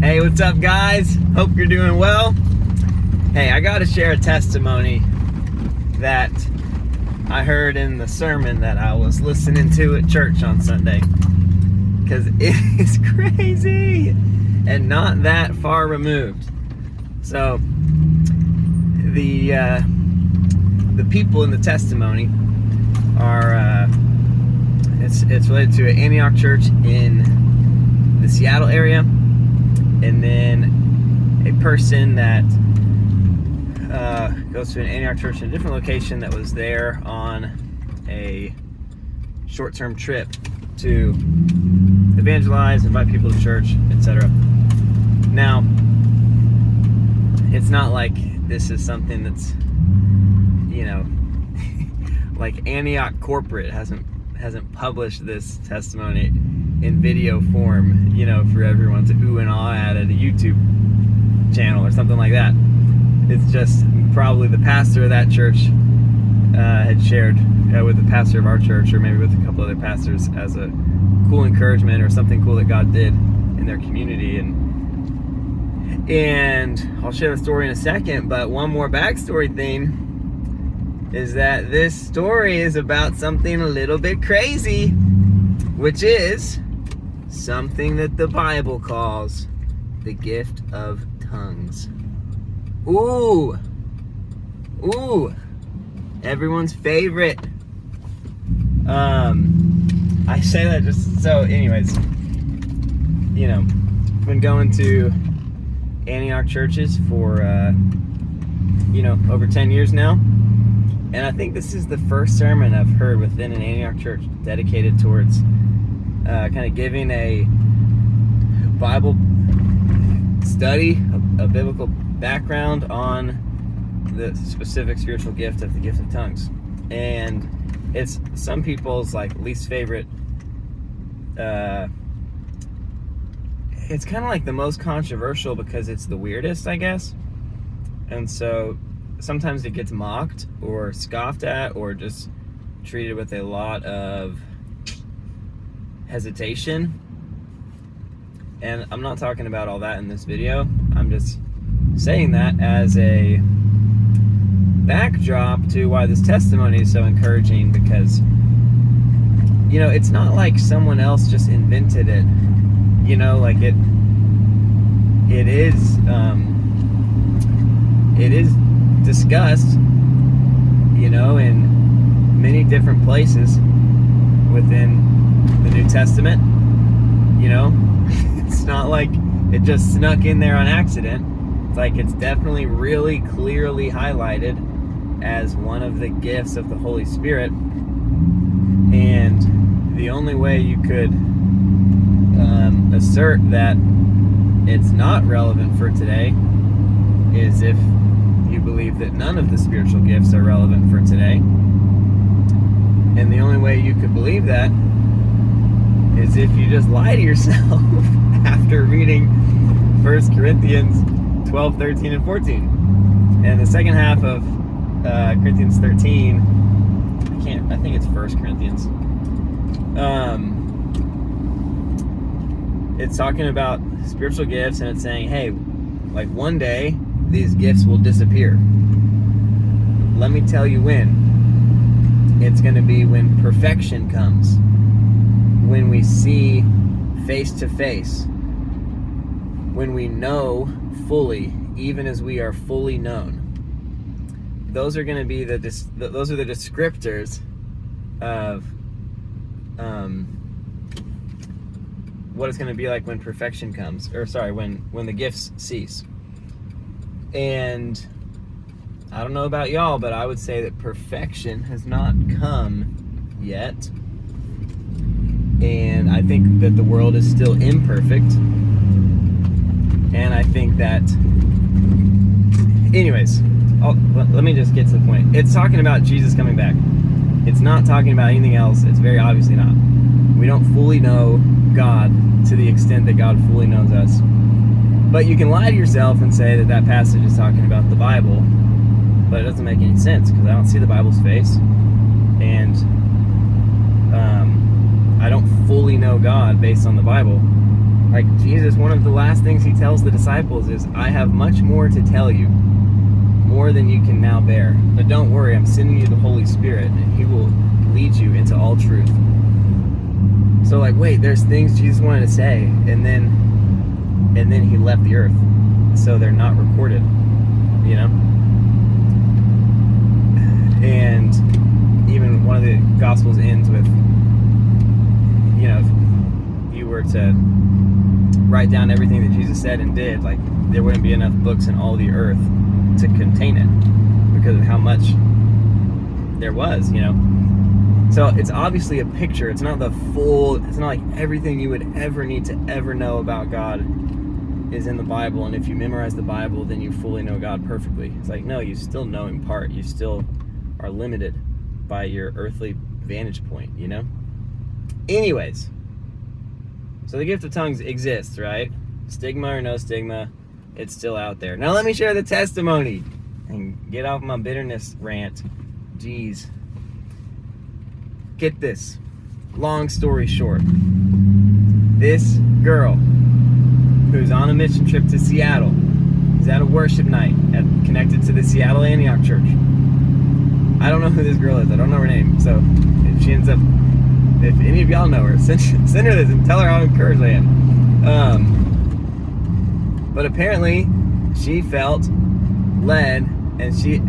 Hey, what's up, guys? Hope you're doing well. Hey, I got to share a testimony that I heard in the sermon that I was listening to at church on Sunday, because it is crazy and not that far removed. So the people in the testimony are it's related to an Antioch church in the Seattle area, and then a person that goes to an Antioch church in a different location that was there on a short-term trip to evangelize, invite people to church, etc. Now, it's not like this is something that's, like Antioch corporate hasn't published this testimony in video form, for everyone to ooh and ah at a YouTube channel or something like that. It's just probably the pastor of that church had shared with the pastor of our church, or maybe with a couple other pastors, as a cool encouragement or something cool that God did in their community. And I'll share the story in a second, but one more backstory thing is that this story is about something a little bit crazy, which is something that the Bible calls the gift of tongues. Ooh, everyone's favorite. I say that just so, anyways, been going to Antioch churches for, over 10 years now. And I think this is the first sermon I've heard within an Antioch church dedicated towards kind of giving a Bible study, a biblical background on the specific spiritual gift of the gift of tongues. And it's some people's least favorite. It's kind of like the most controversial because it's the weirdest, I guess. And so sometimes it gets mocked or scoffed at or just treated with a lot of hesitation. And I'm not talking about all that in this video. I'm just saying that as a backdrop to why this testimony is so encouraging, because it's not like someone else just invented it. It is discussed, in many different places within the New Testament. It's not like it just snuck in there on accident. It's like it's definitely really clearly highlighted as one of the gifts of the Holy Spirit. And the only way you could assert that it's not relevant for today is if you believe that none of the spiritual gifts are relevant for today. And the only way you could believe that is if you just lie to yourself after reading 1 Corinthians 12, 13, and 14. And the second half of Corinthians 13, I think it's 1 Corinthians. It's talking about spiritual gifts, and it's saying, hey, one day these gifts will disappear. Let me tell you when. It's going to be when perfection comes, when we see face to face, when we know fully, even as we are fully known. Those are going to be those are the descriptors of what it's going to be like when perfection comes, when the gifts cease. And I don't know about y'all, but I would say that perfection has not come yet. And I think that the world is still imperfect. And I think that, anyways, let me just get to the point. It's talking about Jesus coming back. It's not talking about anything else. It's very obviously not. We don't fully know God to the extent that God fully knows us. But you can lie to yourself and say that passage is talking about the Bible, but it doesn't make any sense because I don't see the Bible's face, and I don't fully know God based on the Bible. Like Jesus, one of the last things he tells the disciples is, I have much more to tell you, more than you can now bear. But don't worry, I'm sending you the Holy Spirit, and he will lead you into all truth. So like, wait, there's things Jesus wanted to say, and then he left the earth. So they're not recorded, you know? And even one of the Gospels ends with, you know, if you were to write down everything that Jesus said and did, like, there wouldn't be enough books in all the earth to contain it because of how much there was, you know? So it's obviously a picture. It's not it's not like everything you would ever need to ever know about God is in the Bible, and if you memorize the Bible, then you fully know God perfectly. It's like, no, you still know in part. You still are limited by your earthly vantage point, you know? Anyways, so the gift of tongues exists, right? Stigma or no stigma, it's still out there. Now let me share the testimony and get off my bitterness rant. Jeez. Get this. Long story short, this girl who's on a mission trip to Seattle is at a worship night connected to the Seattle Antioch Church. I don't know who this girl is. I don't know her name. So if she ends up, if any of y'all know her, send her this and tell her how encouraged I am. But apparently she felt led, and she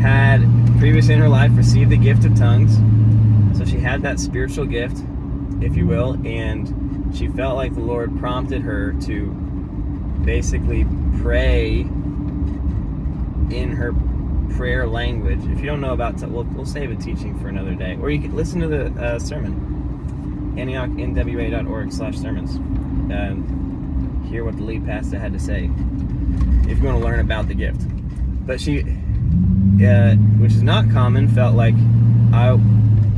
had previously in her life received the gift of tongues. So she had that spiritual gift, if you will, and she felt like the Lord prompted her to basically pray in her prayer language. If you don't know about it, we'll save a teaching for another day, or you can listen to the sermon, AntiochNWA.org/sermons, and hear what the lead pastor had to say if you want to learn about the gift. But she, which is not common, felt like, I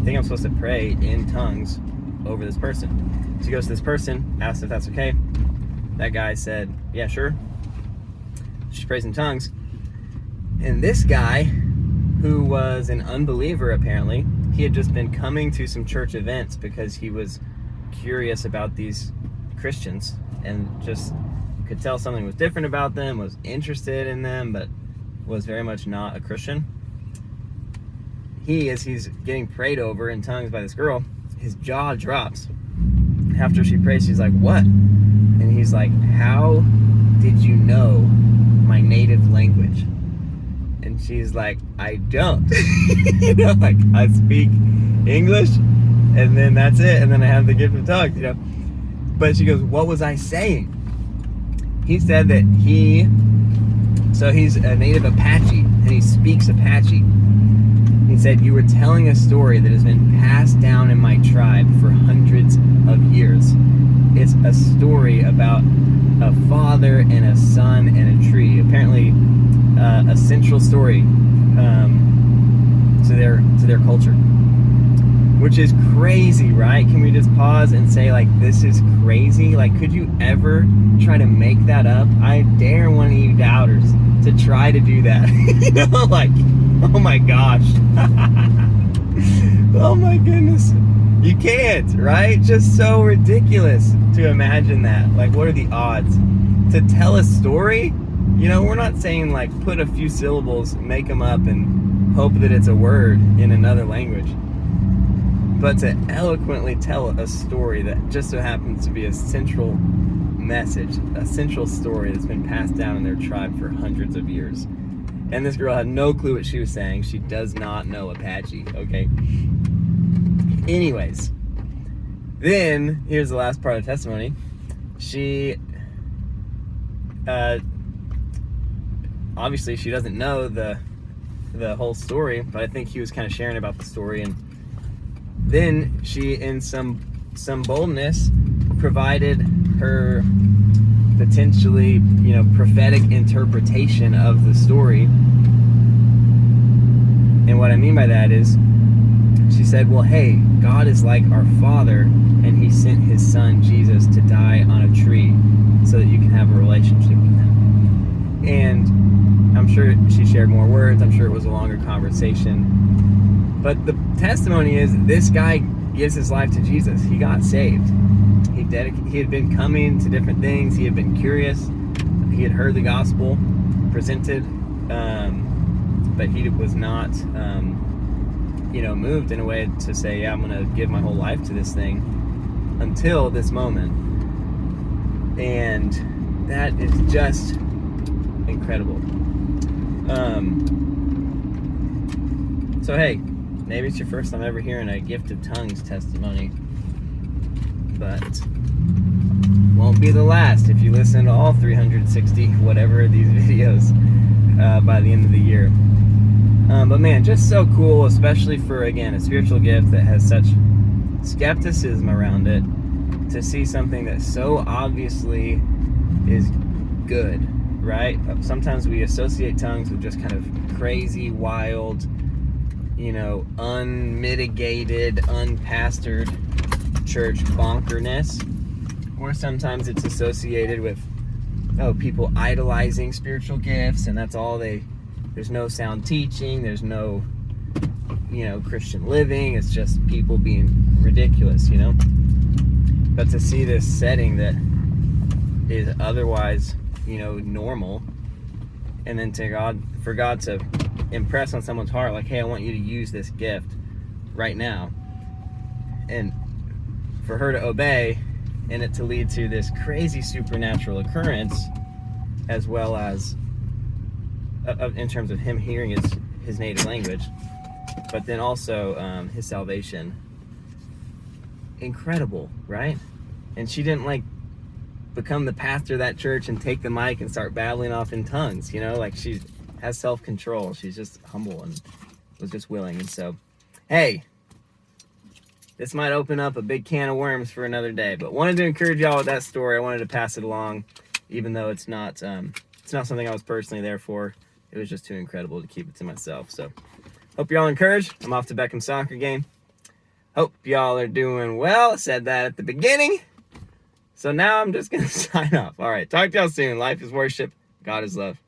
think I'm supposed to pray in tongues over this person. She goes to this person, asks if that's okay. That guy said, yeah, sure. She prays in tongues. And this guy, who was an unbeliever apparently, he had just been coming to some church events because he was curious about these Christians and just could tell something was different about them, was interested in them, but was very much not a Christian. As he's getting prayed over in tongues by this girl, his jaw drops. After she prays, she's like, what? And he's like, how did you know my native language? And she's like, I don't. You know, like, I speak English, and then that's it, and then I have the gift of tongues, you know. But she goes, what was I saying? He said that he's a native Apache, and he speaks Apache. He said, you were telling a story that has been passed down in my tribe for hundreds of years. It's a story about a father and a son and a tree. Apparently, a central story to their culture, which is crazy, right? Can we just pause and say, like, this is crazy? Like, could you ever try to make that up? I dare one of you doubters to try to do that. You know, like, oh my gosh. Oh my goodness. You can't, right? Just so ridiculous to imagine that. Like, what are the odds? To tell a story, you know, we're not saying, like, put a few syllables, make them up, and hope that it's a word in another language. But to eloquently tell a story that just so happens to be a central message, a central story that's been passed down in their tribe for hundreds of years. And this girl had no clue what she was saying. She does not know Apache, okay? Anyways, then here's the last part of the testimony. She, obviously she doesn't know the whole story, but I think he was kind of sharing about the story, and then she, in some boldness, provided her potentially, you know, prophetic interpretation of the story. And what I mean by that is, she said, well, hey, God is like our Father, and he sent his son Jesus to die on a tree so that you can have a relationship with him. And I'm sure she shared more words. I'm sure it was a longer conversation. But the testimony is, this guy gives his life to Jesus. He got saved. He he had been coming to different things. He had been curious. He had heard the gospel presented, but he was not, moved in a way to say, yeah, I'm going to give my whole life to this thing until this moment. And that is just incredible. So hey, maybe it's your first time ever hearing a gift of tongues testimony, but won't be the last if you listen to all 360 whatever of these videos by the end of the year. But man, just so cool, especially for, again, a spiritual gift that has such skepticism around it, to see something that so obviously is good, right? Sometimes we associate tongues with just kind of crazy, wild, unmitigated, unpastored church bonkerness. Or sometimes it's associated with, people idolizing spiritual gifts, and that's all there's no sound teaching, there's no, Christian living, it's just people being ridiculous, But to see this setting that is otherwise, normal, and then for God to impress on someone's heart, like, hey, I want you to use this gift right now, and for her to obey, and it to lead to this crazy supernatural occurrence, as well as in terms of him hearing his native language, but then also his salvation. Incredible, right? And she didn't become the pastor of that church and take the mic and start babbling off in tongues, she has self-control. She's just humble and was just willing. And so, hey, this might open up a big can of worms for another day, but wanted to encourage y'all with that story. I wanted to pass it along, even though it's not something I was personally there for. It was just too incredible to keep it to myself. So hope y'all encouraged. I'm off to Beckham soccer game. Hope y'all are doing well. I said that at the beginning. So now I'm just going to sign off. All right. Talk to y'all soon. Life is worship. God is love.